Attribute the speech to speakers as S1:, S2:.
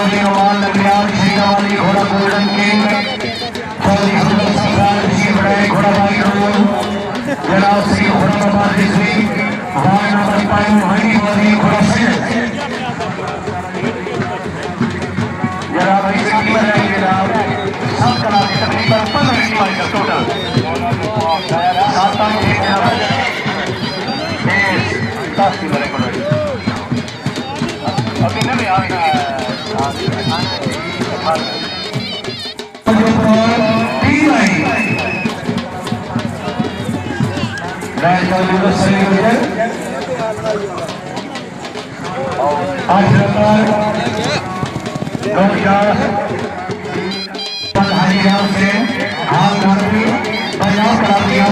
S1: चौधरी नवान नगरियाल शेखावाली घोड़ा golden king Chaudhary हमद सरदार जी बड़े घोड़ा भाई जनाब श्री घोड़ा बाबा श्री वार्ड नंबर 5 वही वाली घोड़ा से जनाब भाई कीमत है जनाब सब कला की तकरीबन 15 मिनट का टोटल सात दस की बड़े घोड़े अभी नहीं आ रहा है पंजाब करा दिया